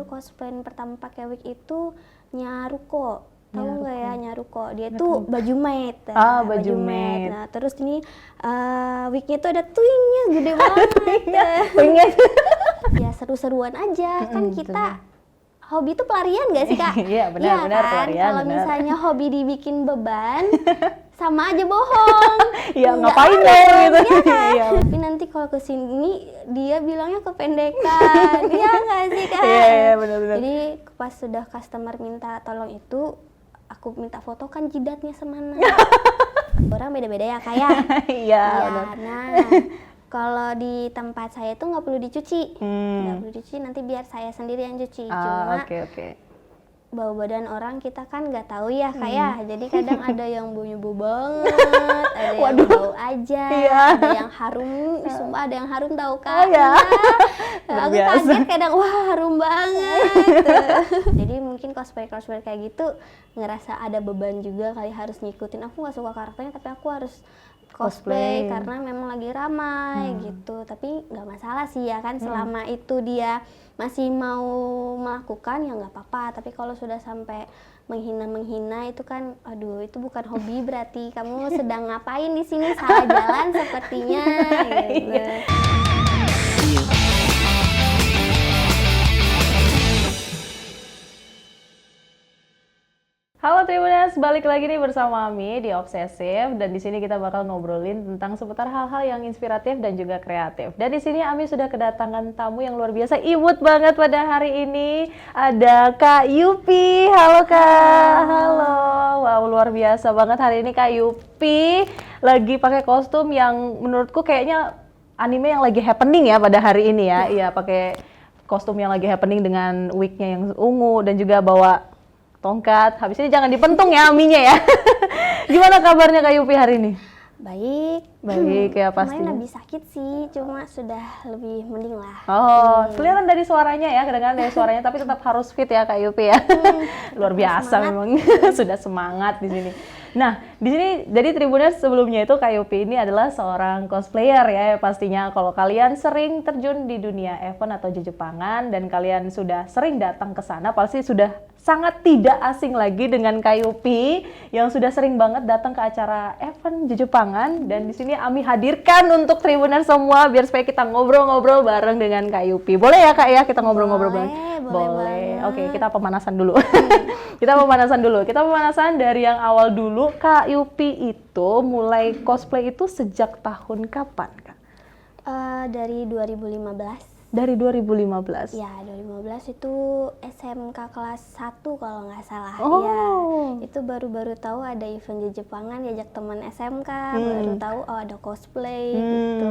cosplay pertama pakai wig itu Nyaruko. Tahu nggak ya Nyaruko? Dia tuh baju maid. Baju maid. Nah, terus ini wignya tuh ada twingnya gede banget. Twingnya. Ya seru-seruan aja. Kan kita hobi itu pelarian gak sih, Kak? Iya, benar kan? pelarian. Kalau misalnya hobi dibikin beban, sama aja bohong. Iya, ngapain dong gitu. Ya kan? Iya. Tapi nanti kalau kesini dia bilangnya kependekan. Iya nggak sih, Kak? Iya, benar-benar. Jadi pas sudah customer minta tolong itu, aku minta foto kan jidatnya semana. Orang beda-beda ya, Kak ya? Iya, benar. Nah, kalau di tempat saya itu nggak perlu dicuci. Nggak perlu dicuci, nanti biar saya sendiri yang cuci. Cuma bau badan orang kita kan nggak tahu ya, Kak ya. Jadi kadang ada yang baunya bau banget, ada yang bau aja, ada yang harum, sumpah ada yang harum tahu, Kak. Aku kaget kadang, wah harum banget. Jadi mungkin cosplay kayak gitu ngerasa ada beban juga kali harus ngikutin. Aku nggak suka karakternya tapi aku harus cosplay karena memang lagi ramai gitu. Tapi nggak masalah sih ya kan, selama itu dia masih mau melakukan ya nggak apa-apa. Tapi kalau sudah sampai menghina itu kan, aduh itu bukan hobi, berarti kamu sedang ngapain di sini, salah jalan sepertinya. Gitu. Halo Tribuners, balik lagi nih bersama Ami di Obsesif, dan di sini kita bakal ngobrolin tentang seputar hal-hal yang inspiratif dan juga kreatif. Dan di sini Ami sudah kedatangan tamu yang luar biasa, imut banget pada hari ini. Ada Kak Yupi. Halo Kak. Halo. Wow, luar biasa banget hari ini Kak Yupi lagi pakai kostum yang menurutku kayaknya anime yang lagi happening ya pada hari ini ya. Iya, pakai kostum yang lagi happening dengan wignya yang ungu dan juga bawa tongkat. Habis ini jangan dipentung ya Aminya ya. Gimana kabarnya Kak Yupi hari ini? Baik ya pasti. Kemarin lebih sakit sih, cuma sudah lebih mending lah. Kelihatan dari suaranya ya, kadang-kadang dari suaranya, tapi tetap harus fit ya Kak Yupi ya. Luar biasa memang. Sudah semangat di sini. Nah, di sini jadi Tribuners, sebelumnya itu Kak Yupi ini adalah seorang cosplayer ya pastinya. Kalau kalian sering terjun di dunia event atau Jepangan dan kalian sudah sering datang ke sana, pasti sudah sangat tidak asing lagi dengan Kak Yupi yang sudah sering banget datang ke acara event Jepangan. Dan di sini Ami hadirkan untuk Tribuners semua biar supaya kita ngobrol-ngobrol bareng dengan Kak Yupi. Boleh ya Kak ya, kita ngobrol-ngobrol bareng? Boleh. Oke, kita pemanasan dulu. Kita pemanasan dari yang awal dulu. Kak Yupi itu mulai cosplay itu sejak tahun kapan, Kak? Dari 2015. Dari 2015? Ya, 2015 itu SMK kelas 1 kalau nggak salah. Ya, itu baru-baru tahu ada event di Jepangan, diajak teman SMK, baru tahu ada cosplay gitu.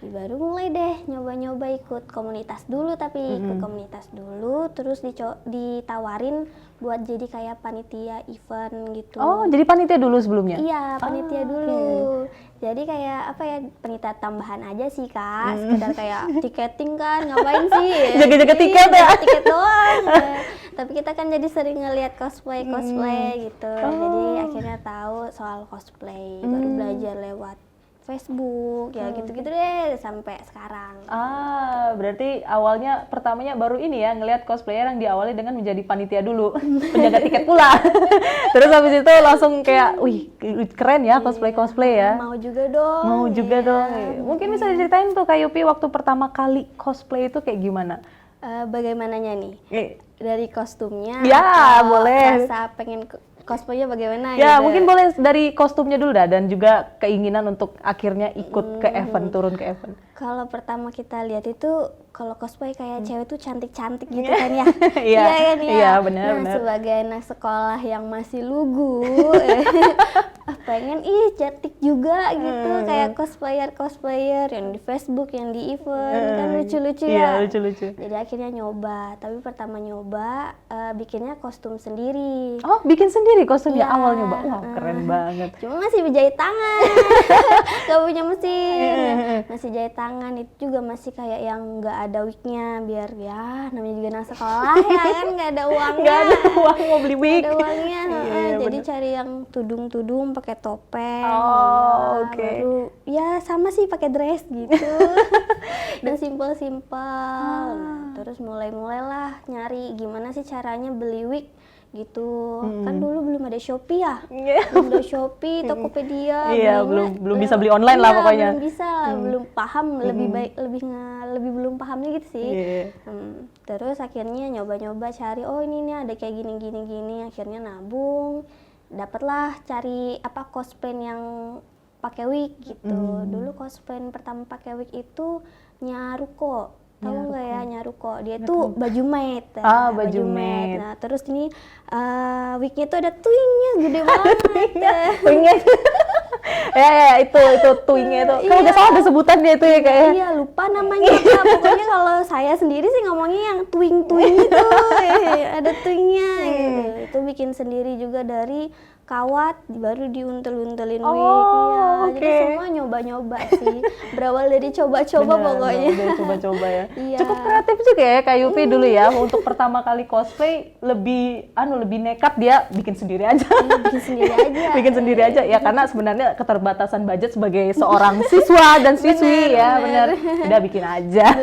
Baru mulai deh nyoba-nyoba ikut komunitas dulu, tapi ikut komunitas dulu, terus ditawarin buat jadi kayak panitia event gitu. Oh, jadi panitia dulu sebelumnya? Iya, panitia dulu. Jadi kayak apa ya, panitia tambahan aja sih Kak, sekedar kayak tiketing kan, ngapain sih? Jaga-jaga tiket ya? Tiket doang. Tapi kita kan jadi sering ngelihat cosplay gitu. Jadi akhirnya tahu soal cosplay, baru belajar lewat Facebook ya gitu-gitu deh sampai sekarang. Berarti awalnya pertamanya baru ini ya, ngelihat cosplayer yang diawali dengan menjadi panitia dulu, penjaga tiket pula. Terus habis itu langsung kayak, wih keren ya cosplay ya. Mau juga dong. Mungkin bisa diceritain tuh Kak Yupi waktu pertama kali cosplay itu kayak gimana? Bagaimananya nih? Dari kostumnya? Ya, boleh. Rasa pengen cosplaynya bagaimana? Ya, gitu. Mungkin boleh dari kostumnya dulu dah, dan juga keinginan untuk akhirnya ikut ke event, turun ke event. Kalau pertama kita lihat itu, kalau cosplay kayak cewek tuh cantik-cantik gitu kan ya. Iya kan ya. Iya, benar. Sebagai anak sekolah yang masih lugu, pengen cantik juga gitu, kayak cosplayer yang di Facebook, yang di event, kan lucu-lucu ya. Iya, lucu-lucu. Jadi akhirnya nyoba, tapi pertama nyoba bikinnya kostum sendiri. Oh, bikin sendiri kostumnya awal nyoba. Wah, keren banget. Cuma masih berjahit tangan. Gak punya mesin. Masih jahit tangan, itu juga masih kayak yang nggak ada wignya, biar ya namanya juga anak sekolah ya kan, nggak ada uangnya. Nggak ada uang mau beli wig. Nggak ada uangnya. jadi cari yang tudung-tudung pakai topeng. Oh, oke. Baru ya sama sih pakai dress gitu. Dan simpel-simpel. Nah, terus mulailah nyari gimana sih caranya beli wig gitu. Kan dulu belum ada Shopee ya. Belum ada Shopee, Tokopedia. Iya, belum bisa beli online lah pokoknya. Belum bisa, belum paham, lebih belum pahamnya gitu sih. Terus akhirnya nyoba-nyoba cari, oh ini nih ada kayak gini, akhirnya nabung. Dapatlah cari cosplay yang pakai wig gitu. Dulu cosplay pertama pakai wig itu Nyaruko. Tahu nggak ya Nyaruko? Dia tuh baju maid. Baju maid. Nah, terus ini wignya tuh ada twingnya gede banget. Twingnya. ya itu twingnya itu. Kalau nggak salah ada sebutannya itu ya kayaknya. Iya, lupa namanya apa. Pokoknya kalau saya sendiri sih ngomongnya yang twing itu. Ada twingnya gitu. Itu bikin sendiri juga dari kawat, baru diuntel-untelin wig. Okay. Jadi semua nyoba-nyoba sih. Berawal dari coba-coba pokoknya. Dari coba-coba ya. Iya. Cukup kreatif juga ya Kak Yupi dulu ya. Untuk pertama kali cosplay lebih nekat dia bikin sendiri aja. Bikin sendiri aja ya, karena sebenarnya keterbatasan budget sebagai seorang siswa dan siswi benar. Udah bikin aja.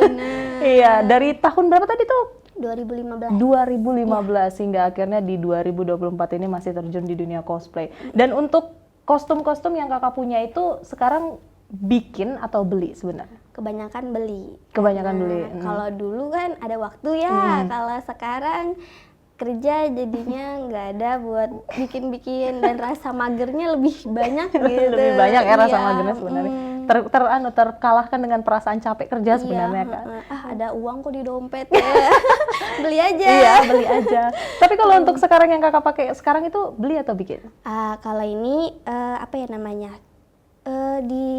Iya, dari tahun berapa tadi tuh? 2015 hingga akhirnya di 2024 ini masih terjun di dunia cosplay. Dan untuk kostum-kostum yang kakak punya itu sekarang bikin atau beli sebenarnya? Kebanyakan beli. Beli. Kalau dulu kan ada waktu ya, kalau sekarang kerja jadinya nggak ada buat bikin-bikin dan rasa magernya lebih banyak gitu. Lebih banyak ya rasa magernya sebenarnya. Terkalahkan dengan perasaan capek kerja sebenarnya kan. Ada uang kok di dompet ya. Beli aja. Iya, beli aja. Tapi kalau untuk sekarang yang kakak pakai sekarang itu beli atau bikin? Kalau ini apa ya namanya? Di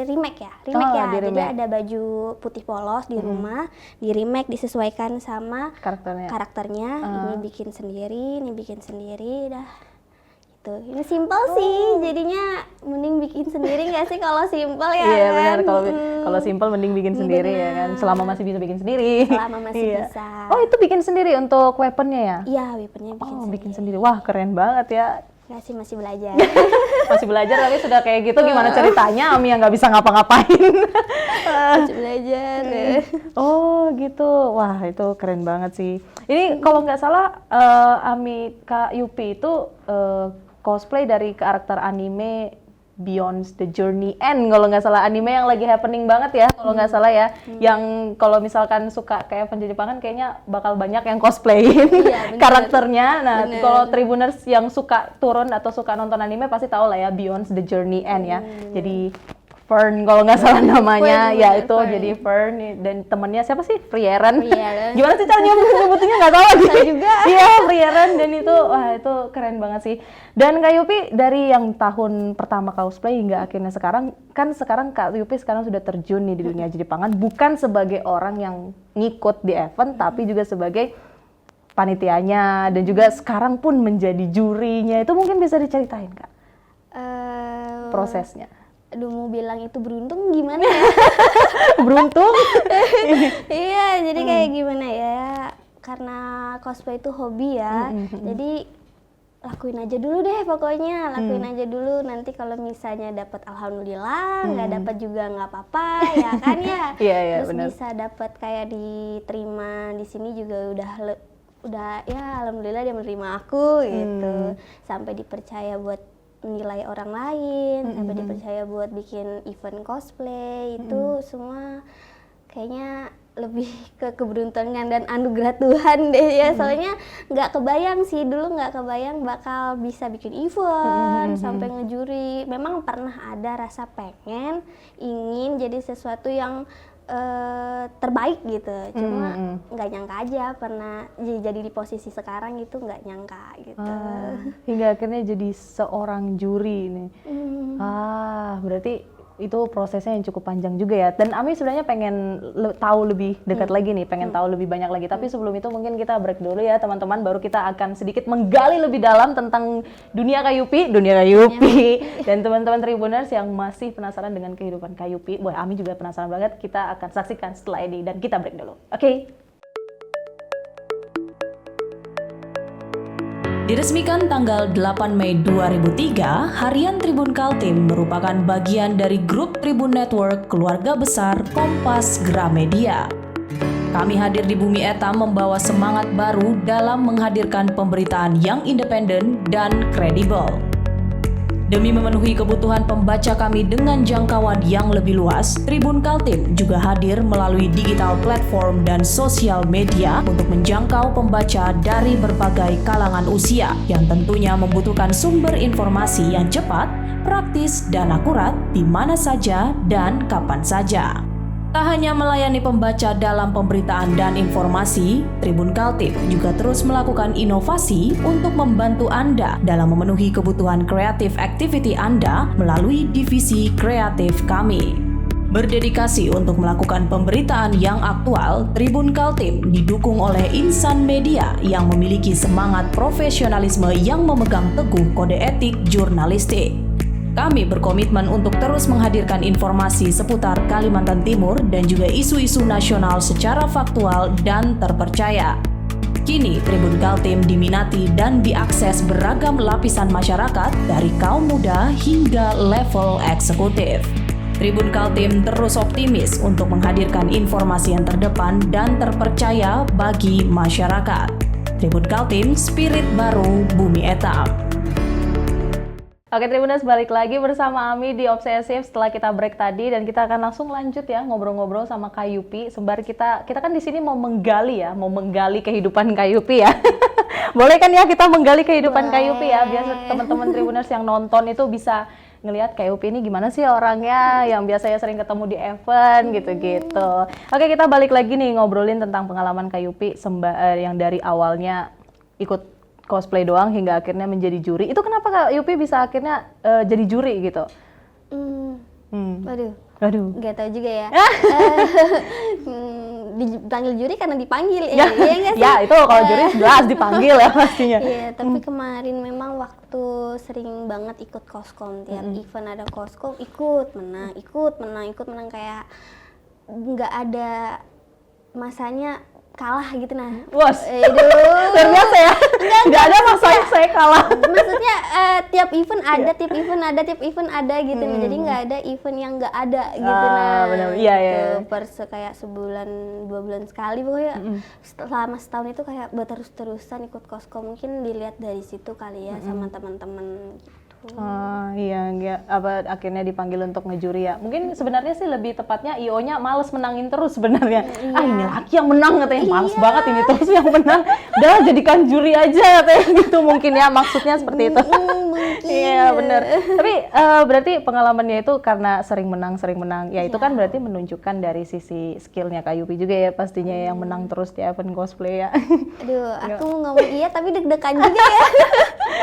remake ya. Jadi ada baju putih polos di rumah, di remake disesuaikan sama karakternya. Ini bikin sendiri dah. Gitu. Ini simpel sih, jadinya mending bikin sendiri nggak sih kalau simpel ya? Iya kan? benar, kalau simpel mending bikin sendiri ya kan, selama masih bisa bikin sendiri. Selama masih bisa. Oh itu bikin sendiri untuk weaponnya ya? Iya, weaponnya bikin sendiri. Wah keren banget ya. Nggak sih, masih belajar. Masih belajar tapi sudah kayak gitu, gimana ceritanya Ami yang nggak bisa ngapa-ngapain? Masih belajar. Oh gitu, wah itu keren banget sih. Ini kalau nggak salah Ami Kak Yupi itu cosplay dari karakter anime Beyond the Journey End, kalau nggak salah, anime yang lagi happening banget ya kalau nggak salah ya. Yang kalau misalkan suka kayak penjepangan kayaknya bakal banyak yang cosplayin karakternya. Nah kalau Tribuners yang suka turun atau suka nonton anime pasti tahu lah ya Beyond the Journey End ya. Jadi Fern kalau nggak salah namanya, jadi Fern dan temennya siapa sih? Frieren. Gimana sih cara nyebutinnya nggak tahu lagi. Saya juga. Iya, Frieren, dan itu itu keren banget sih. Dan Kak Yupi dari yang tahun pertama cosplay hingga akhirnya sekarang Kak Yupi sekarang sudah terjun nih di dunia Jepangan, bukan sebagai orang yang ngikut di event tapi juga sebagai panitianya dan juga sekarang pun menjadi jurinya. Itu mungkin bisa diceritain Kak? Prosesnya. Aduh, mau bilang itu beruntung gimana ya? Beruntung? Iya, jadi kayak gimana ya? Karena cosplay itu hobi ya, jadi lakuin aja dulu deh pokoknya, aja dulu. Nanti kalau misalnya dapat alhamdulillah, nggak dapat juga nggak apa-apa, ya kan ya. Iya, Terus bener. bisa dapat kayak diterima di sini juga udah ya alhamdulillah dia menerima aku gitu, sampai dipercaya buat nilai orang lain, sampai dipercaya buat bikin event cosplay, itu semua kayaknya lebih ke keberuntungan dan anugerah Tuhan deh ya. Soalnya nggak kebayang bakal bisa bikin event sampai ngejuri. Memang pernah ada rasa pengen ingin jadi sesuatu yang terbaik gitu, cuma nggak nyangka aja pernah jadi di posisi sekarang itu, nggak nyangka gitu. Hingga akhirnya jadi seorang juri nih. Berarti itu prosesnya yang cukup panjang juga ya. Dan Ami sebenarnya pengen tahu lebih dekat lagi nih, pengen tahu lebih banyak lagi. Tapi sebelum itu mungkin kita break dulu ya teman-teman, baru kita akan sedikit menggali lebih dalam tentang dunia Kak Yupi. Dan teman-teman Tribuners yang masih penasaran dengan kehidupan Kak Yupi. Wah, Ami juga penasaran banget. Kita akan saksikan setelah ini dan kita break dulu. Oke. Diresmikan tanggal 8 Mei 2003, Harian Tribun Kaltim merupakan bagian dari grup Tribun Network keluarga besar Kompas Gramedia. Kami hadir di Bumi Eta membawa semangat baru dalam menghadirkan pemberitaan yang independen dan kredibel. Demi memenuhi kebutuhan pembaca kami dengan jangkauan yang lebih luas, Tribun Kaltim juga hadir melalui digital platform dan sosial media untuk menjangkau pembaca dari berbagai kalangan usia yang tentunya membutuhkan sumber informasi yang cepat, praktis, dan akurat di mana saja dan kapan saja. Tak hanya melayani pembaca dalam pemberitaan dan informasi, Tribun Kaltim juga terus melakukan inovasi untuk membantu Anda dalam memenuhi kebutuhan kreatif activity Anda melalui divisi kreatif kami. Berdedikasi untuk melakukan pemberitaan yang aktual, Tribun Kaltim didukung oleh insan media yang memiliki semangat profesionalisme yang memegang teguh kode etik jurnalistik. Kami berkomitmen untuk terus menghadirkan informasi seputar Kalimantan Timur dan juga isu-isu nasional secara faktual dan terpercaya. Kini, Tribun Kaltim diminati dan diakses beragam lapisan masyarakat dari kaum muda hingga level eksekutif. Tribun Kaltim terus optimis untuk menghadirkan informasi yang terdepan dan terpercaya bagi masyarakat. Tribun Kaltim, spirit baru Bumi Eta. Oke Tribuners, balik lagi bersama Ami di Obsesif setelah kita break tadi, dan kita akan langsung lanjut ya ngobrol-ngobrol sama Kak Yupi. Sembari kita kan di sini mau menggali kehidupan Kak Yupi ya. Boleh kan ya kita menggali kehidupan Kak Yupi ya, biar teman-teman Tribuners yang nonton itu bisa ngelihat Kak Yupi ini gimana sih orangnya yang biasanya sering ketemu di event gitu-gitu. Oke, kita balik lagi nih ngobrolin tentang pengalaman Kak Yupi yang dari awalnya ikut cosplay doang hingga akhirnya menjadi juri. Itu kenapa Kak Yupi bisa akhirnya jadi juri gitu? Waduh, nggak tahu juga ya. Dipanggil juri karena dipanggil, iya nggak sih? Ya itu kalau juri jelas dipanggil ya pastinya. Iya, tapi kemarin memang waktu sering banget ikut koskom, tiap event ada koskom ikut menang kayak nggak ada masanya kalah gitu nah. Luar biasa ya. Nggak ada masanya saya kalah. Maksudnya tiap event ada gitu nih. Jadi nggak ada event yang nggak ada gitu nah. Benar. Iya. Kayak sebulan 2 bulan sekali pokoknya. Selama setahun itu kayak berterus-terusan ikut koskom, mungkin dilihat dari situ kali ya sama teman-teman gitu. Iya, akhirnya dipanggil untuk ngejuri ya. Mungkin sebenarnya sih lebih tepatnya IO-nya males menangin terus sebenarnya. Ini laki yang menang katanya, males banget ini terus yang menang. Udah jadikan juri aja katanya gitu mungkin ya, maksudnya seperti itu. Iya benar. Tapi berarti pengalamannya itu karena sering menang. Ya itu kan berarti menunjukkan dari sisi skillnya Kak Yupi juga ya pastinya yang menang terus di event cosplay ya. Aduh, aku ngomong iya tapi deg-degan juga ya.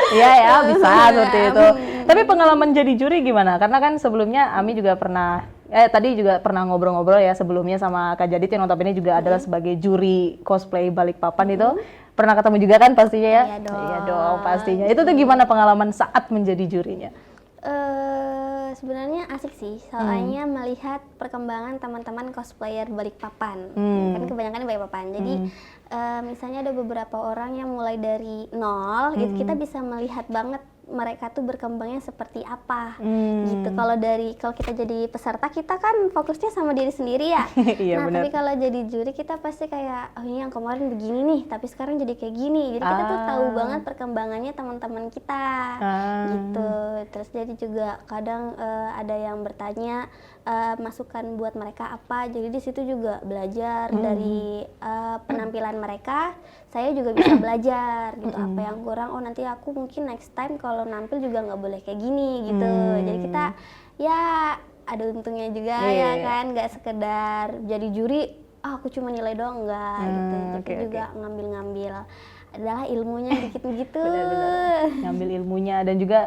Iya ya, bisa seperti itu. Tapi pengalaman jadi juri gimana? Karena kan sebelumnya Ami juga pernah, tadi juga pernah ngobrol-ngobrol ya sebelumnya sama Kak Jadit yang notabene juga adalah sebagai juri cosplay Balikpapan itu. Pernah ketemu juga kan pastinya ya? Iya dong pastinya. Itu tuh gimana pengalaman saat menjadi jurinya? Sebenarnya asik sih, soalnya melihat perkembangan teman-teman cosplayer Balikpapan. Kan kebanyakan Balikpapan. Jadi misalnya ada beberapa orang yang mulai dari nol, gitu kita bisa melihat banget mereka tuh berkembangnya seperti apa gitu. Kalau kita jadi peserta kita kan fokusnya sama diri sendiri ya. Nah bener. Tapi kalau jadi juri kita pasti kayak ini yang kemarin begini nih tapi sekarang jadi kayak gini. Jadi kita tuh tahu banget perkembangannya teman-teman kita gitu. Terus jadi juga kadang ada yang bertanya masukan buat mereka apa. Jadi di situ juga belajar dari penampilan mereka. Saya juga bisa belajar gitu apa yang kurang. Oh nanti aku mungkin next time kalau nampil juga nggak boleh kayak gini gitu. Jadi kita ya ada untungnya juga ya kan, nggak sekedar jadi juri aku cuma nilai doang enggak gitu. Tapi juga ngambil adalah ilmunya dikit begitu. Benar-benar ngambil ilmunya, dan juga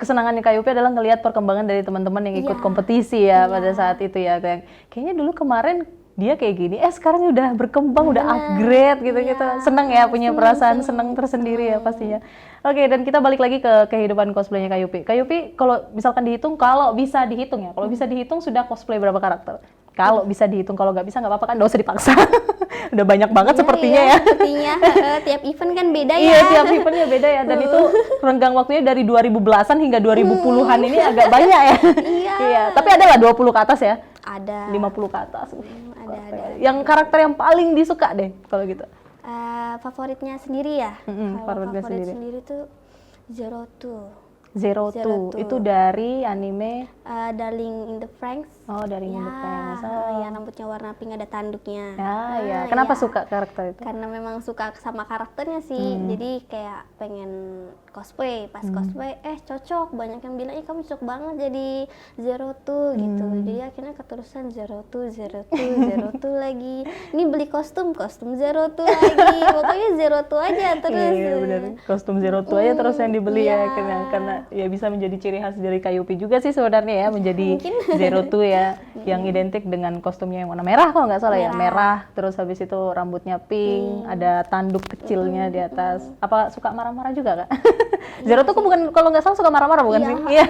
kesenangannya Kak Yupi adalah ngelihat perkembangan dari teman-teman yang ikut kompetisi ya pada saat itu ya. Kayaknya dulu kemarin dia kayak gini, sekarang udah berkembang, udah upgrade gitu-gitu. Seneng ya, punya perasaan seneng tersendiri ya pastinya. Oke, dan kita balik lagi ke kehidupan cosplaynya Kak Yupi. Kak Yupi kalau misalkan dihitung, kalau bisa dihitung sudah cosplay berapa karakter? Kalau bisa dihitung, kalau nggak bisa nggak apa-apa kan, nggak usah dipaksa. Udah banyak banget sepertinya ya. Sepertinya tiap event kan beda ya. Iya, tiap eventnya beda ya. Dan itu renggang waktunya dari 2010-an hingga 2010-an ini agak banyak ya. Iya. Tapi ada lah 20 ke atas ya. Ada. 50 ke atas. Ada. Yang karakter yang paling disuka deh kalau gitu. Favoritnya sendiri ya? Kalau Favoritnya favorit sendiri. sendiri tuh Zero Two. Zero Two. Itu dari anime Darling in the Franxx. Oh, dari Indo Franxx. Ya, rambutnya warna pink, ada tanduknya. Ya. Kenapa suka karakter itu? Karena memang suka sama karakternya sih. Jadi kayak pengen cosplay. Pas cosplay, cocok. Banyak yang bilang, kamu cocok banget jadi Zero Two gitu. Jadi akhirnya keterusan Zero Two lagi. Ini beli kostum Zero Two lagi. Pokoknya Zero Two aja terus. Iya, benar. Kostum Zero Two aja terus yang dibeli ya. Karena ya bisa menjadi ciri khas dari Kayupi juga sih sebenarnya ya, menjadi Zero Two ya, yang identik dengan kostumnya yang warna merah kalau nggak salah ya, merah, terus habis itu rambutnya pink, ada tanduk kecilnya di atas. Apa suka marah-marah juga Kak? Zero Two bukan, kalau nggak salah suka marah-marah bukan sih? Iya,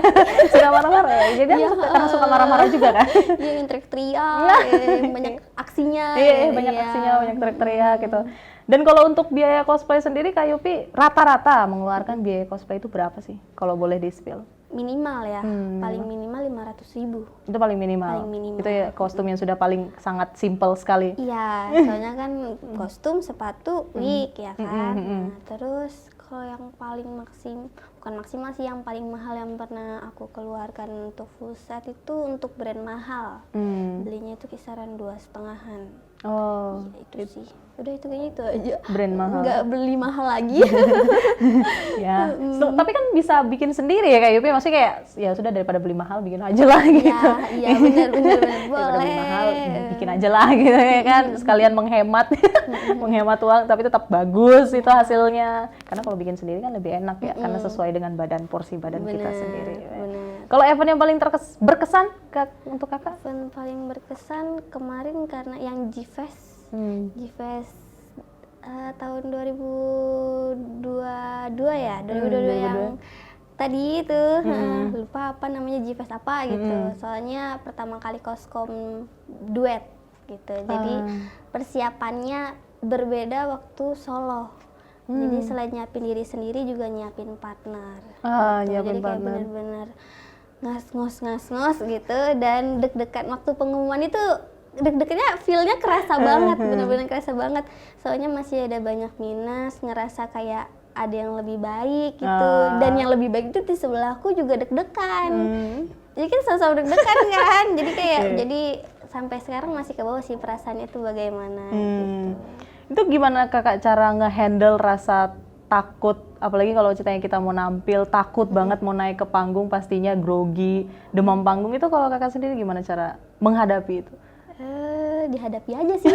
suka marah-marah ya. Jadi karena suka marah-marah juga kan? Iya, yang teriak-teriak, banyak aksinya. Iya, banyak aksinya, banyak teriak-teriak gitu. Dan kalau untuk biaya cosplay sendiri, Kak Yupi rata-rata mengeluarkan biaya cosplay itu berapa sih? Kalau boleh di-spill? Minimal ya, paling minimal 500.000. Itu paling minimal. Paling minimal. Itu ya kostum yang sudah paling sangat simple sekali. Iya, soalnya kan kostum, sepatu, wig ya kan. Nah, terus kalau yang paling bukan maksimal sih, yang paling mahal yang pernah aku keluarkan untuk full set itu untuk brand mahal. Belinya itu kisaran 2,5-an. Oh, Ya, itu sih. Udah, itu kayaknya itu aja. Brand mahal. Nggak beli mahal lagi. Ya, tapi kan bisa bikin sendiri ya Kak Yupi. Maksudnya kayak ya sudah, daripada beli mahal bikin aja lah gitu. Iya, benar Daripada boleh. beli mahal bikin aja lah gitu ya kan. Sekalian menghemat menghemat uang tapi tetap bagus itu hasilnya. Karena kalau bikin sendiri kan lebih enak ya, karena sesuai dengan porsi badan kita sendiri. Kalau event yang paling berkesan untuk Kakak? Event paling berkesan kemarin karena yang G-Fest. G-Fest tahun 2022 ya, 2022 yang tadi itu, lupa apa namanya, G-Fest apa gitu. Soalnya pertama kali kostum duet gitu. Jadi persiapannya berbeda waktu solo. Jadi selain nyiapin diri sendiri juga nyiapin partner. Gitu. Jadi kayak bener-bener ngos gitu, dan deg-degan waktu pengumuman itu. Deg-degannya, feel-nya kerasa banget, bener-bener kerasa banget. Soalnya masih ada banyak minus, ngerasa kayak ada yang lebih baik gitu. Dan yang lebih baik itu di sebelahku juga deg-degan. Jadi kan sama-sama deg-degan kan. Jadi kayak, jadi sampai sekarang masih ke bawah sih perasaannya itu bagaimana gitu. Itu gimana Kakak cara nge-handle rasa takut, apalagi kalau ceritanya kita mau nampil, takut banget mau naik ke panggung, pastinya grogi, demam panggung. Itu kalau Kakak sendiri gimana cara menghadapi itu? Dihadapi aja sih.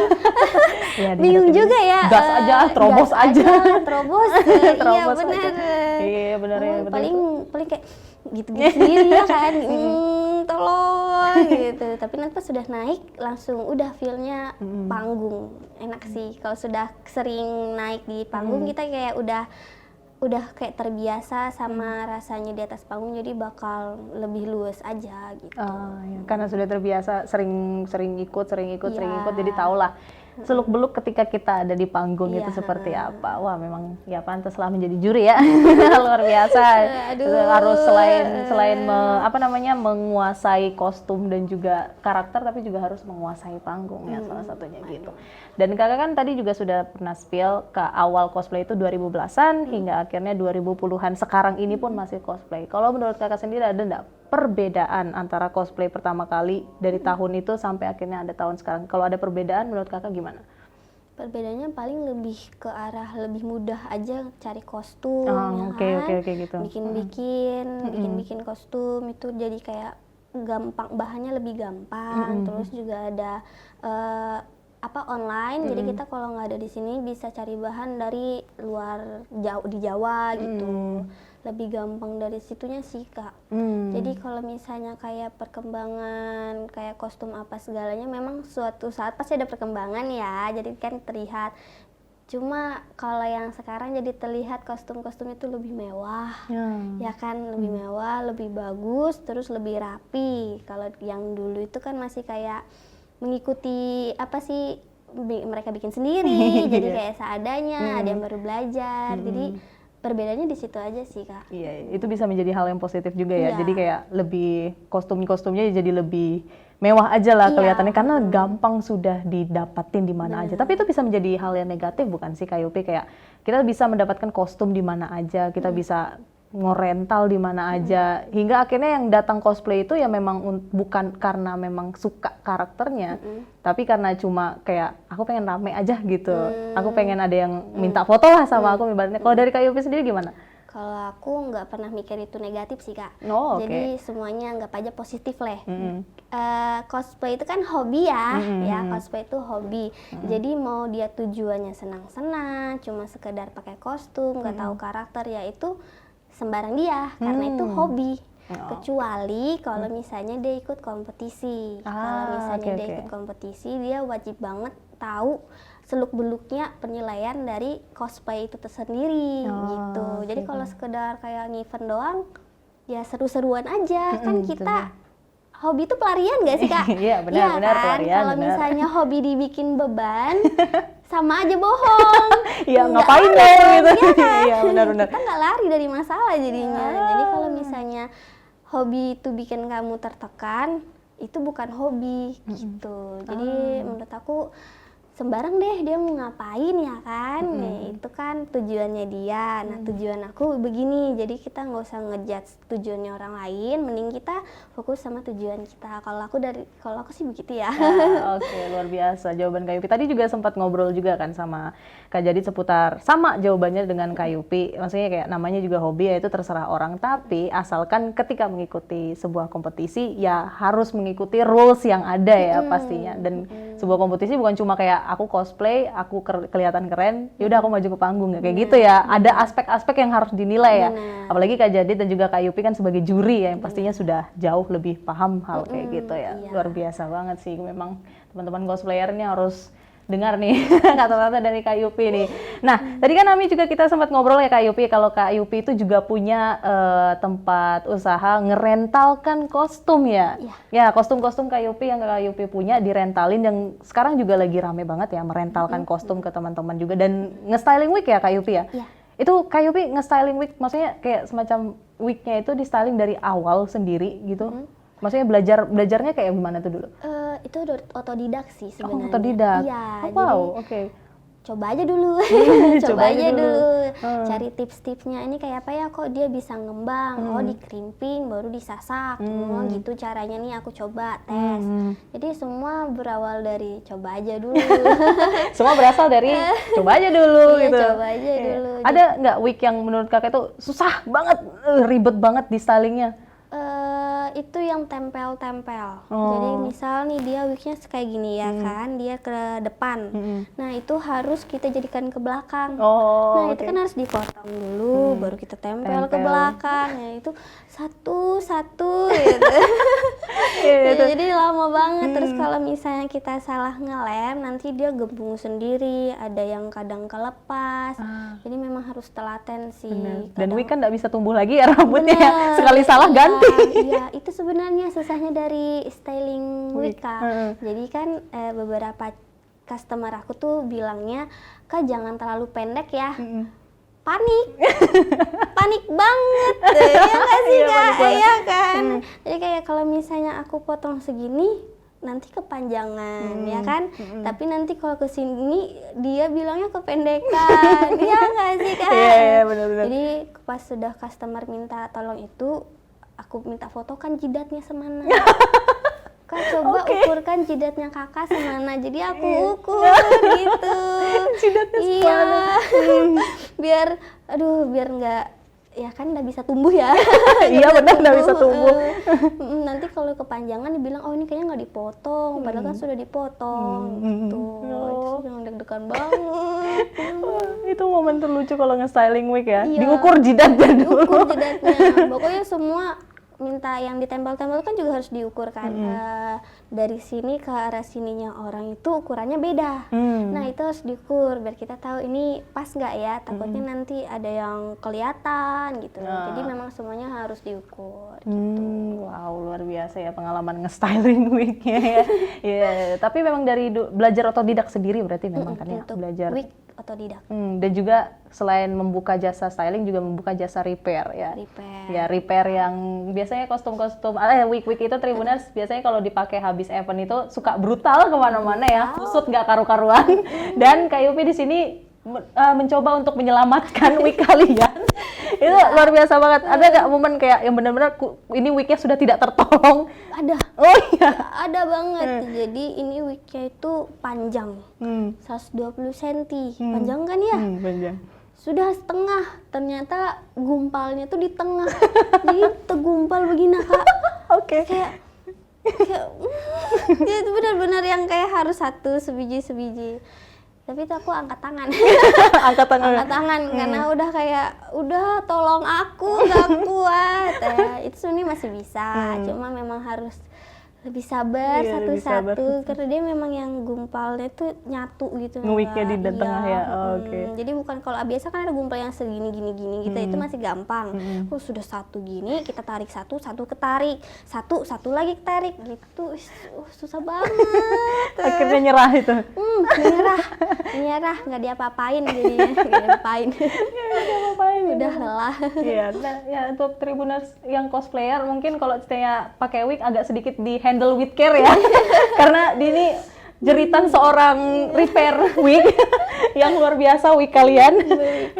Ya, bingung juga ya. Gas aja, terobos aja. Terobos. Iya benar. Iya benar ya. Paling kayak gitu-gitu sendiri ya kan. Tolong gitu. Tapi nanti pas sudah naik langsung udah feel-nya panggung. Enak sih. Kalau sudah sering naik di panggung kita kayak udah kayak terbiasa sama rasanya di atas panggung, jadi bakal lebih luas aja gitu. Ya, karena sudah terbiasa sering ikut, jadi tahulah seluk-beluk ketika kita ada di panggung itu seperti apa. Wah, memang ya pantaslah menjadi juri ya. Luar biasa. Harus selain menguasai kostum dan juga karakter, tapi juga harus menguasai panggung ya, salah satunya gitu. Dan Kakak kan tadi juga sudah pernah spill ke awal cosplay itu 2010-an hingga akhirnya 2010-an. Sekarang ini pun masih cosplay. Kalau menurut Kakak sendiri ada enggak perbedaan antara cosplay pertama kali dari tahun itu sampai akhirnya ada tahun sekarang? Kalau ada perbedaan menurut Kakak gimana? Perbedaannya paling lebih ke arah lebih mudah aja cari kostum, gitu. Bikin kostum itu jadi kayak gampang, bahannya lebih gampang. Terus juga ada online, jadi kita kalau nggak ada di sini bisa cari bahan dari luar, di Jawa gitu. Lebih gampang dari situnya sih Kak. Jadi kalau misalnya kayak perkembangan kayak kostum apa segalanya, memang suatu saat pasti ada perkembangan ya, jadi kan terlihat. Cuma kalau yang sekarang jadi terlihat kostum-kostum itu lebih mewah, ya kan, lebih mewah, lebih bagus, terus lebih rapi. Kalau yang dulu itu kan masih kayak mengikuti apa sih mereka bikin sendiri, jadi Iya. kayak seadanya, ada yang baru belajar, jadi perbedaannya di situ aja sih Kak. Iya, itu bisa menjadi hal yang positif juga ya. Iya. Jadi kayak lebih kostumnya jadi lebih mewah aja lah Iya. kelihatannya karena gampang sudah didapatin di mana aja. Tapi itu bisa menjadi hal yang negatif bukan sih Kak Yupi? Kayak kita bisa mendapatkan kostum di mana aja, kita bisa ngorental di mana aja, hingga akhirnya yang datang cosplay itu ya memang bukan karena memang suka karakternya, tapi karena cuma kayak aku pengen rame aja gitu, aku pengen ada yang minta foto lah sama aku ibaratnya. Kalau dari Kak Yupi sendiri gimana? Kalau aku nggak pernah mikir itu negatif sih Kak. Oh, oke. Jadi semuanya anggap aja positif lah. Cosplay itu kan hobi ya, ya cosplay itu hobi. Jadi mau dia tujuannya senang-senang, cuma sekedar pakai kostum, nggak tahu karakter, ya itu sembarang dia, karena itu hobi. Kecuali kalau misalnya dia ikut kompetisi. Kalau misalnya dia ikut kompetisi, dia wajib banget tahu seluk-beluknya penilaian dari cosplay itu tersendiri gitu. Jadi kalau sekedar kayak ngevent doang, ya seru-seruan aja. Kan kita hobi itu pelarian gak sih Kak? Iya benar, kan? pelarian. Kalau misalnya hobi dibikin beban, sama aja bohong. Iya Nggak ngapain ada, dong gitu. iya kan? Iya benar-benar. Kita nggak lari dari masalah jadinya. Jadi kalau misalnya hobi itu bikin kamu tertekan, itu bukan hobi gitu. Jadi menurut aku sembarang deh dia mau ngapain ya kan, nih, itu kan tujuannya dia. Nah tujuan aku begini, jadi kita nggak usah ngejudge tujuannya orang lain, mending kita fokus sama tujuan kita. Kalau aku sih begitu ya. Oke, luar biasa jawaban Kak Yupi. Tadi juga sempat ngobrol juga kan sama Kak Jadid seputar sama jawabannya dengan Kak Yupi. Maksudnya kayak namanya juga hobi, ya itu terserah orang, tapi asalkan ketika mengikuti sebuah kompetisi ya harus mengikuti rules yang ada ya pastinya. Dan sebuah kompetisi bukan cuma kayak aku cosplay, aku kelihatan keren, yaudah aku maju ke panggung, nggak kayak gitu ya. Ada aspek-aspek yang harus dinilai ya. Apalagi Kak Jadid dan juga Kak Yupi kan sebagai juri ya, yang pastinya sudah jauh lebih paham hal kayak gitu ya. Iya. Luar biasa banget sih, memang teman-teman cosplayernya harus dengar nih kata-kata dari Kak Yupi nih. Nah, tadi kan kita sempat ngobrol ya Kak Yupi, kalau Kak Yupi itu juga punya tempat usaha ngerentalkan kostum ya. Ya, kostum-kostum Kak Yupi yang Kak Yupi punya direntalin, yang sekarang juga lagi rame banget ya merentalkan kostum ke teman-teman juga, dan nge-styling week ya Kak Yupi ya. Iya. Itu Kak Yupi nge-styling week, maksudnya kayak semacam weeknya itu di-styling dari awal sendiri gitu. Maksudnya belajarnya kayak gimana tuh dulu? Itu otodidak sih sebenarnya. Otodidak. Iya, Wow, oke. coba aja dulu. Coba aja dulu. Cari tips-tipsnya, ini kayak apa ya, kok dia bisa ngembang, oh dikerimping baru disasak, oh gitu caranya nih, aku coba tes. Jadi semua berawal dari coba aja dulu. Semua berasal dari coba aja dulu Iya, gitu. coba aja dulu. Ada nggak week yang menurut kakak itu susah banget, ribet banget di stylingnya? Itu yang tempel-tempel. Jadi misal nih dia wignya kayak gini ya kan, dia ke depan. Nah itu harus kita jadikan ke belakang. Nah itu kan harus dipotong dulu, baru kita tempel ke belakang. Ya itu satu-satu gitu. Jadi lama banget. Terus kalau misalnya kita salah ngelem, nanti dia gembung sendiri. Ada yang kadang kelepas. Jadi memang harus telaten sih. Dan wig kan nggak bisa tumbuh lagi ya rambutnya ya. Sekali salah Iya, ganti. Iya, itu sebenarnya susahnya dari styling wig Kak. Jadi kan beberapa customer aku tuh bilangnya, Kak jangan terlalu pendek ya. Panik banget, ya nggak sih Kak? Iya kan. Jadi kayak kalau misalnya aku potong segini, nanti kepanjangan ya kan. Tapi nanti kalau kesini dia bilangnya kependekan, ya nggak sih Kak? Iya, benar-benar. Jadi pas sudah customer minta tolong itu, aku minta foto kan jidatnya semana. Kak coba ukurkan jidatnya kakak semana, jadi aku ukur gitu. Jidatnya semana. biar nggak, ya kan nggak bisa tumbuh ya. Iya benar, nggak bisa tumbuh. Nanti kalau kepanjangan dibilang, oh ini kayaknya nggak dipotong, padahal kan sudah dipotong gitu. Itu jangan deg-degan banget. Itu momen terlucu kalau nge-styling wig ya. Iya. Diukur jidatnya dulu. Diukur jidatnya, pokoknya semua minta yang ditempel-tempel kan juga harus diukur kan. Dari sini ke arah sininya orang itu ukurannya beda. Nah itu harus diukur biar kita tahu ini pas nggak ya, takutnya nanti ada yang kelihatan gitu. Jadi memang semuanya harus diukur gitu. Wow, luar biasa ya pengalaman nge-styling wig-nya ya. Yeah, tapi memang dari belajar otodidak sendiri berarti memang kan ya, untuk belajar wig otodidak. Dan juga selain membuka jasa styling juga membuka jasa repair ya. Ya, repair yang biasanya kostum-kostum, wig-wig itu Tribuners biasanya kalau dipakai habis event itu suka brutal kemana-mana ya, kusut nggak karu-karuan. Dan Kak Yupi di sini mencoba untuk menyelamatkan wig kalian. Itu luar biasa banget. Ada nggak momen kayak yang benar-benar ini wignya sudah tidak tertolong? Ada. Oh iya. Ada banget. Jadi ini wignya itu panjang, 120 cm. Panjang kan ya? Panjang. Sudah setengah, ternyata gumpalnya tuh di tengah. Jadi tergumpal begini Kak. Oke. Kayak dia itu benar-benar yang kayak harus satu sebiji. Tapi itu aku angkat tangan. Angkat tangan karena udah tolong aku, nggak kuat. Itu sebenarnya masih bisa, cuma memang harus lebih sabar satu-satu karena dia memang yang gumpalnya tuh nyatu gitu. Nge-wignya di tengah ya. Oke. Jadi bukan kalau biasa kan ada gumpal yang segini gini gitu, itu masih gampang. Sudah satu gini kita tarik satu ketarik, satu lagi ketarik gitu. Susah banget. Akhirnya nyerah itu. Nyerah nggak diapa-apain jadinya, nggak diapa-apain. Udah lelah. Iya, nah, ya untuk Tribuners yang cosplayer mungkin kalau ceritanya pakai wig agak sedikit di handle with care ya. Karena ini jeritan seorang repair wig yang luar biasa wig kalian.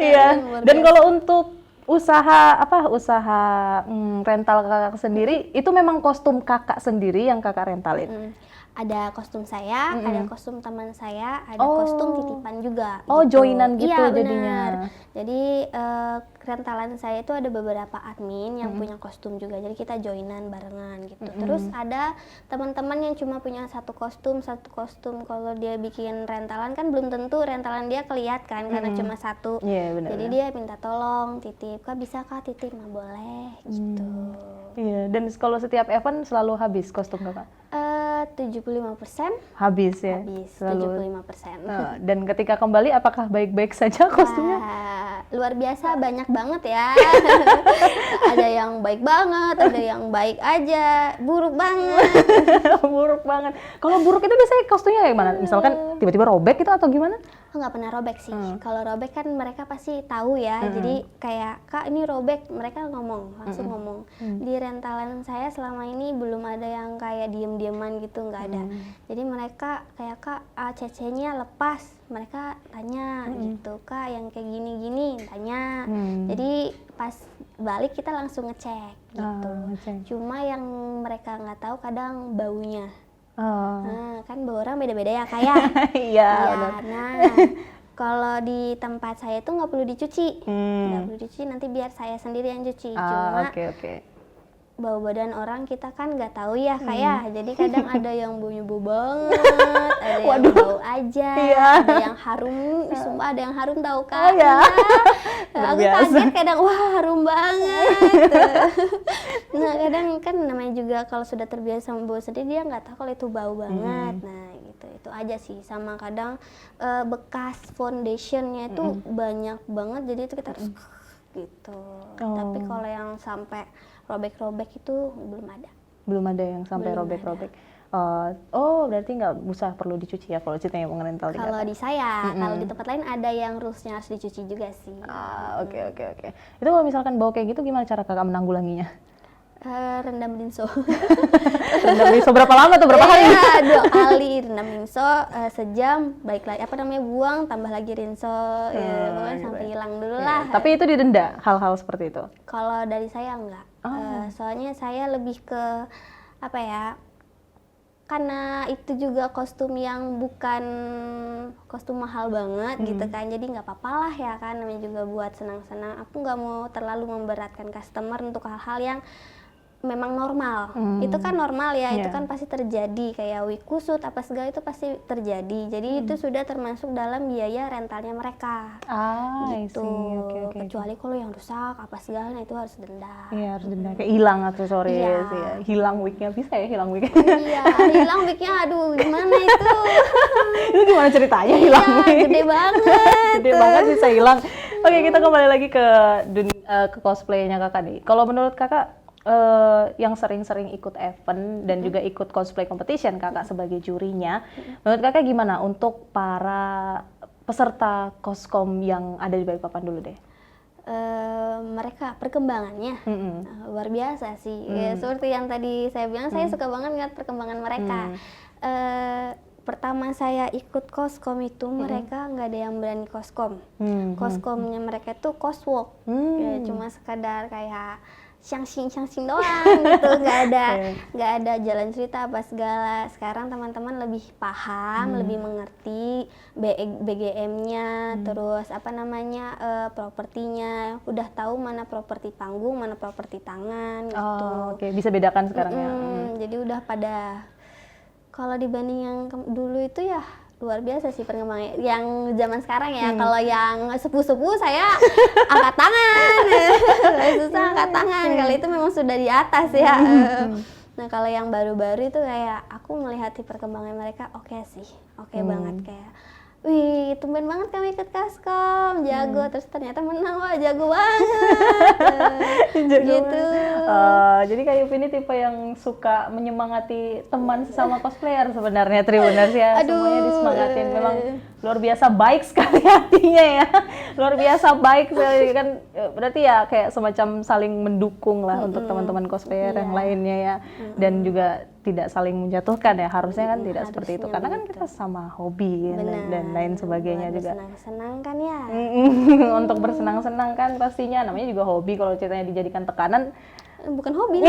Iya. Dan kalau untuk usaha rental kakak sendiri itu memang kostum kakak sendiri yang kakak rentalin. Ada kostum saya, ada kostum teman saya, ada kostum titipan juga. Oh, gitu. Joinan gitu iya, jadinya. Jadi rentalan saya itu ada beberapa admin yang punya kostum juga. Jadi kita joinan barengan gitu. Terus ada teman-teman yang cuma punya satu kostum. Kalau dia bikin rentalan kan belum tentu rentalan dia kelihatan karena cuma satu. Yeah, benar. Jadi dia minta tolong titip, Kak bisa Kak titip? Nah, boleh gitu. Iya, dan kalau setiap event selalu habis kostum kakak? 75% habis ya? Habis, selalu. 75%. Dan ketika kembali apakah baik-baik saja kostumnya? Luar biasa, banyak banget ya. Ada yang baik banget, ada yang baik aja, buruk banget. Buruk banget. Kalau buruk itu biasanya kostumnya kayak mana? Misalkan tiba-tiba robek itu atau gimana? Nggak pernah robek sih. Kalau robek kan mereka pasti tahu ya. Jadi kayak Kak ini robek, mereka langsung ngomong. Di rentalan saya selama ini belum ada yang kayak diem-dieman gitu, nggak ada. Jadi mereka kayak Kak CC-nya lepas, mereka tanya gitu, Kak yang kayak gini-gini tanya. Jadi pas balik kita langsung ngecek gitu. Cuma yang mereka nggak tahu kadang baunya. Nah, kan bau orang beda-beda ya kayak. Iya. Nah, kalau di tempat saya itu nggak perlu dicuci, nanti biar saya sendiri yang cuci. Cuma bau badan orang kita kan nggak tahu ya kayak. Jadi kadang ada yang baunya bau banget, ada yang bau aja, ada yang harum. Sumpah ada yang harum tahu kan? Aku kaget kadang, wah harum banget. Nah kadang kan namanya juga kalau sudah terbiasa sama bau sendiri dia nggak tahu kalau itu bau banget. Nah gitu, itu aja sih. Sama kadang bekas foundationnya itu banyak banget, jadi itu kita harus gitu. Tapi kalau yang sampai robek-robek itu belum ada. Belum ada yang sampai robek-robek. Berarti nggak usah perlu dicuci ya kalau ceritanya mau ngerental. Kalau di saya, kalau di tempat lain ada yang rulesnya harus dicuci juga sih. Oke. Itu kalau misalkan bau kayak gitu gimana cara kakak menanggulanginya? Rendam rinso. Rendam rinso berapa lama tuh? Berapa hari? 2 kali rendam rinso, sejam, baik lagi buang, tambah lagi rinso, pokoknya sampai hilang dulu lah. Tapi itu didenda hal-hal seperti itu? Kalau dari saya enggak, soalnya saya lebih ke karena itu juga kostum yang bukan kostum mahal banget gitu kan, jadi nggak apa-apa lah ya kan, namanya juga buat senang-senang. Aku nggak mau terlalu memberatkan customer untuk hal-hal yang memang normal. Itu kan normal ya, itu kan pasti terjadi kayak wig kusut apa segala itu pasti terjadi. Jadi itu sudah termasuk dalam biaya rentalnya mereka. Gitu. Kecuali kalau yang rusak apa segala itu harus denda. Iya, harus denda. Kayak hilang aksesoris ya. Hilang wignya bisa ya, hilang wignya. Iya, hilang wignya aduh gimana itu? Itu gimana ceritanya hilang wig? Gede banget. Gede banget bisa hilang. Oke, kita kembali lagi ke dunia ke cosplaynya kakak nih. Kalau menurut kakak yang sering-sering ikut event dan juga ikut cosplay competition kakak sebagai jurinya, menurut kakak gimana untuk para peserta koskom yang ada di Balikpapan dulu deh? Mereka perkembangannya luar biasa sih. Ya, seperti yang tadi saya bilang, saya suka banget ngeliat perkembangan mereka. Pertama saya ikut koskom itu mereka nggak ada yang berani koskom. Koskomnya mereka tuh coswalk, ya, cuma sekadar kayak shangsing doang gitu, nggak ada jalan cerita apa segala. Sekarang teman-teman lebih paham, lebih mengerti BGM-nya, terus apa namanya propertinya, udah tahu mana properti panggung, mana properti tangan gitu. Oke, bisa bedakan sekarang ya. Jadi udah pada, kalau dibanding yang dulu itu ya luar biasa sih perkembangannya. Yang zaman sekarang ya, kalau yang sepuh-sepuh saya angkat tangan, susah angkat tangan. Kalau itu memang sudah di atas ya. Nah kalau yang baru-baru itu kayak aku melihat di perkembangan mereka oke sih, oke banget kayak. Wih, tumben banget kami ikut Koskom, jago, terus ternyata menang, wah jago banget. Gitu. Jadi Kak Yupi ini tipe yang suka menyemangati teman sesama cosplayer sebenarnya, Tribuners ya. Semuanya disemangatin, memang luar biasa baik sekali hatinya ya. Luar biasa baik sekali kan, berarti ya kayak semacam saling mendukung lah untuk teman-teman cosplayer yang lainnya ya. Dan juga tidak saling menjatuhkan ya, harusnya kan tidak seperti itu karena kan kita sama hobi dan lain sebagainya juga. Bersenang-senang kan ya. Untuk bersenang-senang kan pastinya, namanya juga hobi. Kalau ceritanya dijadikan tekanan bukan hobi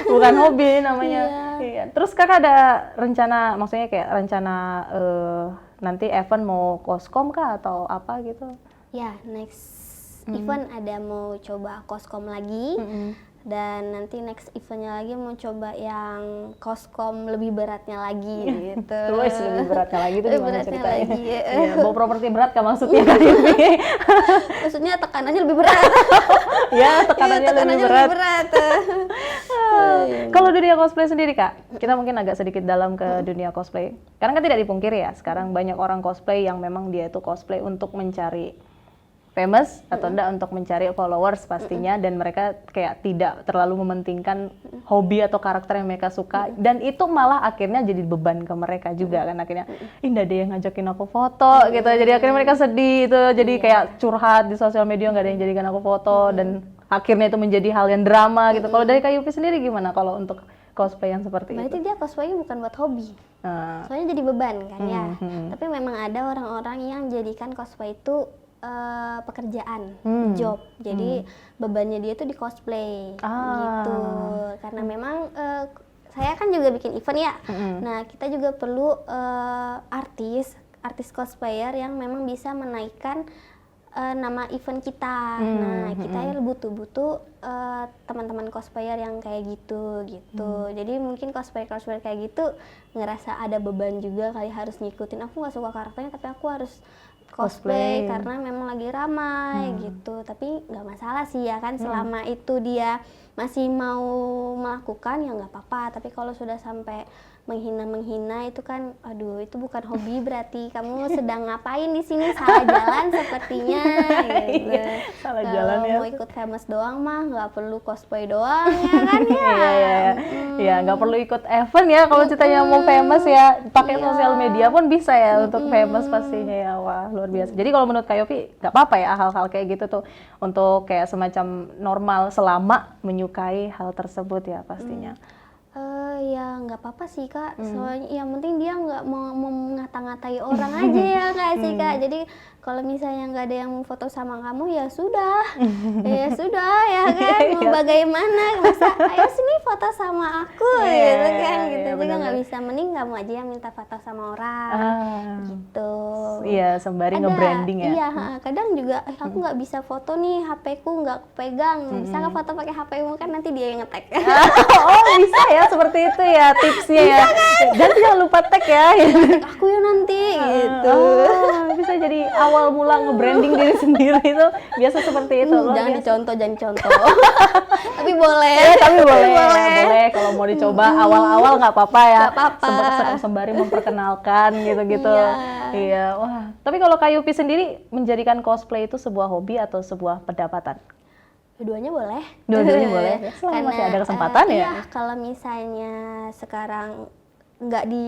bukan hobi namanya. Iya. Terus kakak ada rencana, maksudnya kayak rencana nanti event mau koskom kah atau apa gitu? Ya, next event ada mau coba koskom lagi. Dan nanti next eventnya lagi mau coba yang koskom lebih beratnya lagi gitu. Terus lebih beratnya lagi itu gimana ceritanya? Ya, bawa properti berat kan maksudnya kan ini? Maksudnya tekanannya lebih berat. Ya, tekanannya lebih berat. Kalau dunia cosplay sendiri Kak, kita mungkin agak sedikit dalam ke dunia cosplay. Karena kan tidak dipungkiri ya, sekarang banyak orang cosplay yang memang dia itu cosplay untuk mencari famous atau enggak untuk mencari followers pastinya, dan mereka kayak tidak terlalu mementingkan hobi atau karakter yang mereka suka, dan itu malah akhirnya jadi beban ke mereka juga kan akhirnya. Nggak ada yang ngajakin aku foto gitu, jadi akhirnya mereka sedih itu, jadi kayak curhat di sosial media, nggak ada yang jadikan aku foto, dan akhirnya itu menjadi hal yang drama gitu. Kalau dari Kak Yupi sendiri gimana kalau untuk cosplay yang seperti itu? Berarti dia cosplaynya bukan buat hobi. Soalnya jadi beban kan ya. Tapi memang ada orang-orang yang jadikan cosplay itu pekerjaan, job. Jadi bebannya dia tuh di cosplay gitu. Karena memang saya kan juga bikin event ya. Nah, kita juga perlu artis cosplayer yang memang bisa menaikkan nama event kita. Nah, kita ya butuh teman-teman cosplayer yang kayak gitu. Jadi mungkin cosplayer kayak gitu ngerasa ada beban juga kali, harus ngikutin. Aku nggak suka karakternya tapi aku harus cosplay karena memang lagi ramai gitu. Tapi nggak masalah sih ya kan, selama itu dia masih mau melakukan ya nggak apa-apa. Tapi kalau sudah sampai menghina itu kan, aduh itu bukan hobi, berarti kamu sedang ngapain di sini, salah jalan sepertinya gitu. Salah jalan ya. Mau ikut famous doang mah nggak perlu cosplay doang ya kan ya. Iya, nggak perlu ikut event ya kalau ceritanya mau famous ya, pakai sosial media pun bisa ya untuk famous pastinya ya. Wah, luar biasa. Jadi kalau menurut Kak Yopi nggak apa-apa ya hal-hal kayak gitu tuh, untuk kayak semacam normal selama menyukai hal tersebut ya pastinya. Ya nggak apa-apa sih Kak, soalnya yang penting dia nggak mau ngata-ngatai orang aja ya nggak sih Kak. Jadi kalau misalnya nggak ada yang mau foto sama kamu ya sudah, ya sudah ya kan, mau bagaimana, masa ayo sini foto sama aku gitu kan, gitu juga nggak bisa, mending kamu aja yang minta foto sama orang, gitu. Iya, sembari nge-branding ya. Iya, kadang juga aku nggak bisa foto nih, HP-ku nggak pegang, bisa nggak foto pakai HP-mu kan nanti dia yang nge-tag. Oh bisa ya, seperti itu ya tipsnya ya. Dan jangan lupa tag ya. Aku ya nanti gitu. Bisa jadi awal mula nge-branding diri sendiri itu biasa seperti itu. Jangan dicontoh. Tapi boleh. Tapi boleh. Kalau mau dicoba awal-awal nggak apa-apa ya. Nggak apa-apa. Sembari memperkenalkan gitu-gitu. Iya. Wah. Tapi kalau Kak Yupi sendiri menjadikan cosplay itu sebuah hobi atau sebuah pendapatan? Dua-duanya boleh. Dua-duanya boleh. Selama masih ada kesempatan ya. Iya, kalau misalnya sekarang nggak di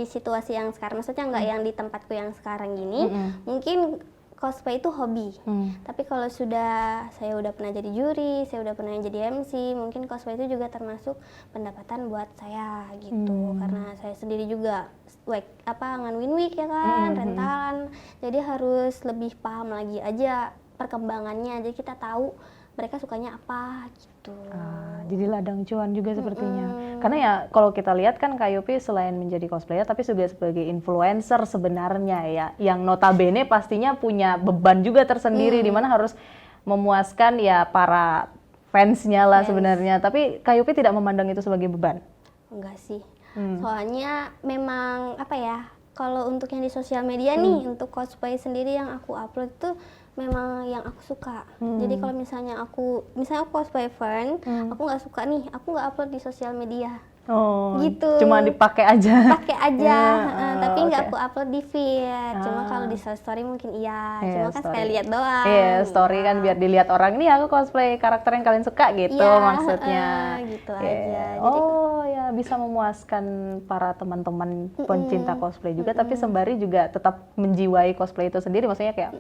situasi yang sekarang, maksudnya nggak yang di tempatku yang sekarang gini, mungkin cosplay itu hobi. Tapi kalau saya udah pernah jadi juri, saya udah pernah jadi MC, mungkin cosplay itu juga termasuk pendapatan buat saya gitu. Karena saya sendiri juga ngan-win week ya kan, rentalan. Jadi harus lebih paham lagi aja perkembangannya. Jadi kita tahu mereka sukanya apa gitu. Jadi ladang cuan juga sepertinya. Karena ya kalau kita lihat kan Kak Yupi selain menjadi cosplayer tapi juga sebagai influencer sebenarnya ya, yang notabene pastinya punya beban juga tersendiri di mana harus memuaskan ya para fansnya lah sebenarnya. Tapi Kak Yupi tidak memandang itu sebagai beban? Enggak sih. Soalnya memang kalau untuk yang di sosial media nih, untuk cosplay sendiri yang aku upload itu memang yang aku suka. Jadi kalau misalnya aku cosplay fan, aku nggak suka nih, aku nggak upload di sosial media. Oh, gitu. Cuma dipakai aja. Pakai aja, tapi nggak aku upload di feed. Cuma kalau di story mungkin iya. Cuma kan sekali lihat doang. Iya, story kan biar dilihat orang, nih aku cosplay karakter yang kalian suka gitu maksudnya. Gitu aja. Oh ya, bisa memuaskan para teman-teman pencinta cosplay juga, tapi sembari juga tetap menjiwai cosplay itu sendiri, maksudnya kayak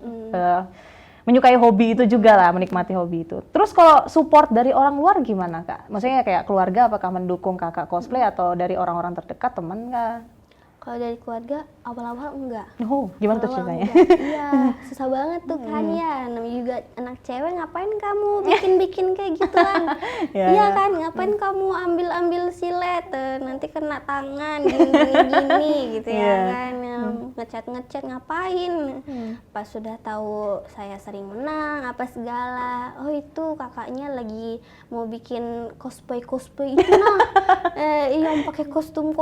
menyukai hobi itu juga lah, menikmati hobi itu. Terus kalau support dari orang luar gimana Kak? Maksudnya kayak keluarga apakah mendukung Kakak cosplay atau dari orang-orang terdekat, teman Kak? Kalau dari keluarga awal-awal enggak. Oh, gimana tuh ceritanya? Iya, susah banget tuh kan ya. Namanya juga anak cewek, ngapain kamu bikin-bikin kayak gituan? Iya kan, ngapain kamu ambil-ambil silet, nanti kena tangan gini gitu ya kan. Ngecat ngapain? Pas sudah tahu saya sering menang apa segala, oh itu kakaknya lagi mau bikin cosplay itu nah. Yang pakai kostum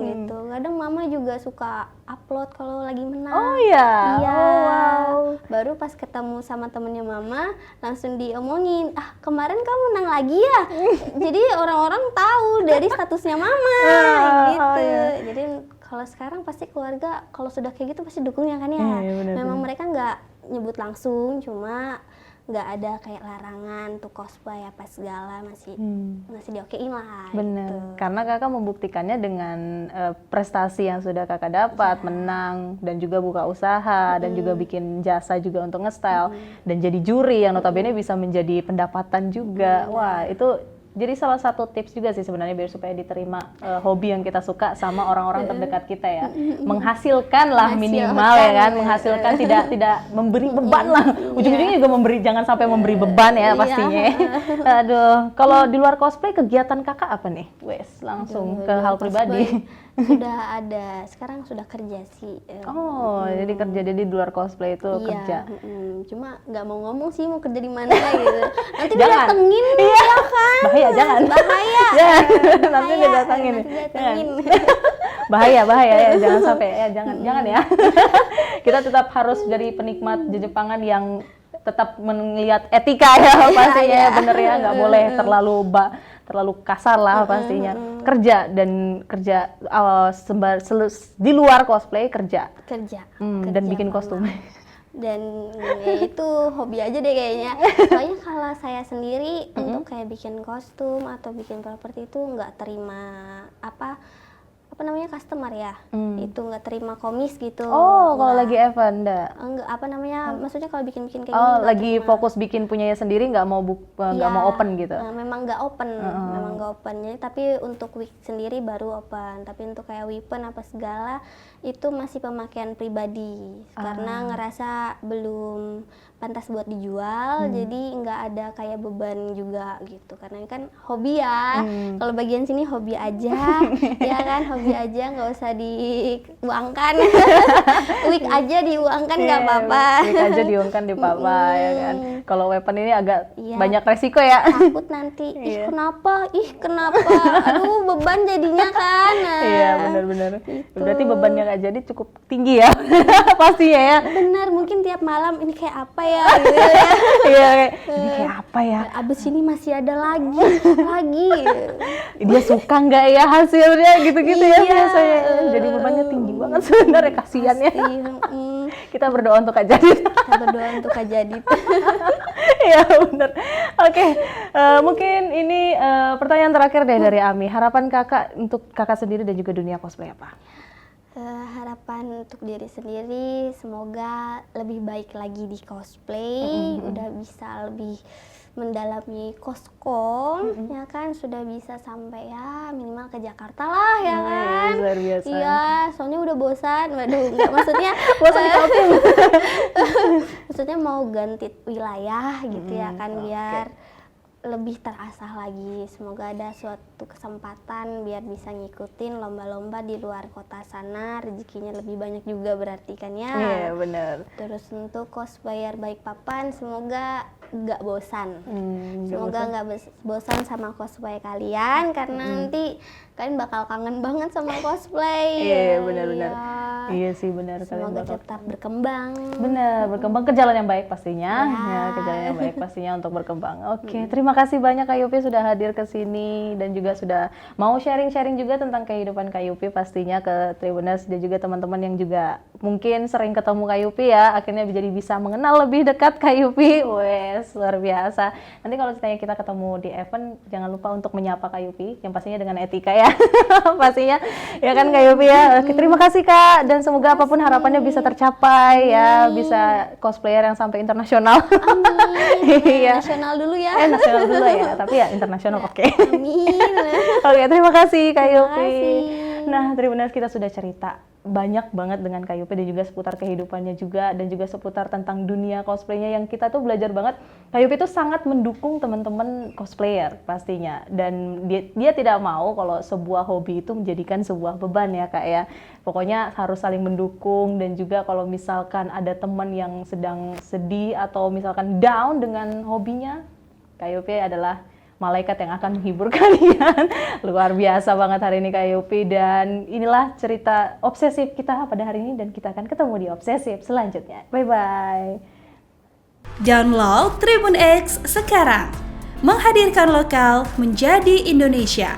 gitu. Kadang mama juga suka upload kalau lagi menang. Oh iya. Iya. Oh, wow. Baru pas ketemu sama temennya mama langsung diomongin, kemarin kamu menang lagi ya. Jadi orang-orang tahu dari statusnya mama gitu. Jadi kalau sekarang pasti keluarga kalau sudah kayak gitu pasti dukung ya kan ya. Memang mereka nggak nyebut langsung, cuma nggak ada kayak larangan tuh cosplay apa segala, masih diokein lah. Bener, gitu. Karena kakak membuktikannya dengan prestasi yang sudah kakak dapat, menang dan juga buka usaha dan juga bikin jasa juga untuk nge-style dan jadi juri yang notabene bisa menjadi pendapatan juga. Wah itu jadi salah satu tips juga sih sebenarnya biar supaya diterima hobi yang kita suka sama orang-orang terdekat kita ya. Menghasilkan lah minimal ya kan, menghasilkan tidak memberi beban lah. Ujung-ujungnya juga jangan sampai memberi beban ya pastinya. Aduh, kalau di luar cosplay kegiatan kakak apa nih? Wes, langsung ke hal pribadi. Sudah ada, sekarang sudah kerja sih. Oh, jadi kerja di luar cosplay itu kerja. Cuma nggak mau ngomong sih mau kerja di mana gitu. Nanti didatengin ya kan. Bahaya, jangan. Bahaya. Nanti didatengin. Bahaya ya, jangan sampai ya, jangan ya. Kita tetap harus jadi penikmat Jepangan yang tetap melihat etika ya pastinya, bener ya, nggak boleh terlalu kasar lah pastinya. Kerja di luar cosplay kerja. Dan bikin kostum. Dan ya itu hobi aja deh kayaknya. Soalnya kalau saya sendiri untuk kayak bikin kostum atau bikin properti itu nggak terima apa namanya customer ya, itu nggak terima komis gitu. Oh, kalau lagi event enggak? Enggak, apa namanya, maksudnya kalau bikin-bikin kayak Oh, gini nggak lagi terima. fokus bikin punyanya sendiri, nggak mau open gitu? Memang nggak open, memang nggak open. Jadi tapi untuk wig sendiri baru open. Tapi untuk kayak weapon apa segala itu masih pemakaian pribadi karena ngerasa belum pantas buat dijual, jadi nggak ada kayak beban juga gitu. Karena ini kan hobi ya. Kalau bagian sini hobi aja, ya kan, hobi aja, nggak usah diuangkan. Wig aja diuangkan nggak apa-apa. Wig aja diuangkan di apa ya kan. Kalau weapon ini agak banyak resiko ya. Takut nanti, kenapa, aduh beban jadinya kan. Iya benar-benar. Berarti bebannya nggak jadi cukup tinggi ya, pastinya ya. Benar, mungkin tiap malam ini kayak apa ya, gitu ya. Iya, ini kayak apa ya? Abis ini masih ada lagi. Dia suka nggak ya hasilnya gitu-gitu ya biasanya. Jadi bebannya tinggi banget sebenarnya, kasihan ya. Kita berdoa untuk Kak Jadit. Iya benar. Oke, mungkin ini pertanyaan terakhir deh dari Ami. Harapan kakak untuk kakak sendiri dan juga dunia cosplay apa? Harapan untuk diri sendiri semoga lebih baik lagi di cosplay, udah bisa lebih mendalami koskom, ya kan, sudah bisa sampai ya minimal ke Jakarta lah ya kan. Luar biasa. Iya, soalnya udah bosan. Waduh, enggak, maksudnya bosan di Kaltim. Maksudnya mau ganti wilayah gitu ya kan, biar lebih terasah lagi. Semoga ada suatu kesempatan biar bisa ngikutin lomba-lomba di luar kota sana, rezekinya lebih banyak juga berarti kan ya. Iya benar. Terus untuk cosplayer baik papan semoga nggak bosan. Semoga nggak bosan sama cosplay kalian, karena nanti kalian bakal kangen banget sama cosplay. Iya benar-benar. Iya sih benar. Semoga tetap berkembang. Benar, berkembang ke jalan yang baik pastinya. Ya, ke jalan yang baik pastinya untuk berkembang. Oke, terima kasih banyak Kak Yupi sudah hadir ke sini dan juga sudah mau sharing-sharing juga tentang kehidupan Kak Yupi pastinya ke Tribuners dan juga teman-teman yang juga mungkin sering ketemu Kak Yupi ya, akhirnya jadi bisa mengenal lebih dekat Kak Yupi. Wes, luar biasa. Nanti kalau kita ketemu di event, jangan lupa untuk menyapa Kak Yupi, yang pastinya dengan etika ya. Pastinya ya kan Kak Yupi ya. Oke, terima kasih Kak, dan semoga apapun harapannya bisa tercapai ya, bisa cosplayer yang sampai internasional. Iya. Nasional dulu ya. Nasional dulu ya, tapi ya internasional oke. Amin. Oke, terima kasih Kak Yupi. kasih. Nah, Tribuners, kita sudah cerita banyak banget dengan Kak Yupi dan juga seputar kehidupannya juga, dan juga seputar tentang dunia cosplaynya yang kita tuh belajar banget. Kak Yupi tuh sangat mendukung teman-teman cosplayer pastinya, dan dia tidak mau kalau sebuah hobi itu menjadikan sebuah beban ya Kak ya. Pokoknya harus saling mendukung, dan juga kalau misalkan ada teman yang sedang sedih atau misalkan down dengan hobinya, Kak Yupi adalah malaikat yang akan menghibur kalian. Luar biasa banget hari ini Kak Yupi, dan inilah cerita obsesif kita pada hari ini, dan kita akan ketemu di obsesif selanjutnya. Bye-bye. Download Tribun X sekarang. Menghadirkan lokal menjadi Indonesia.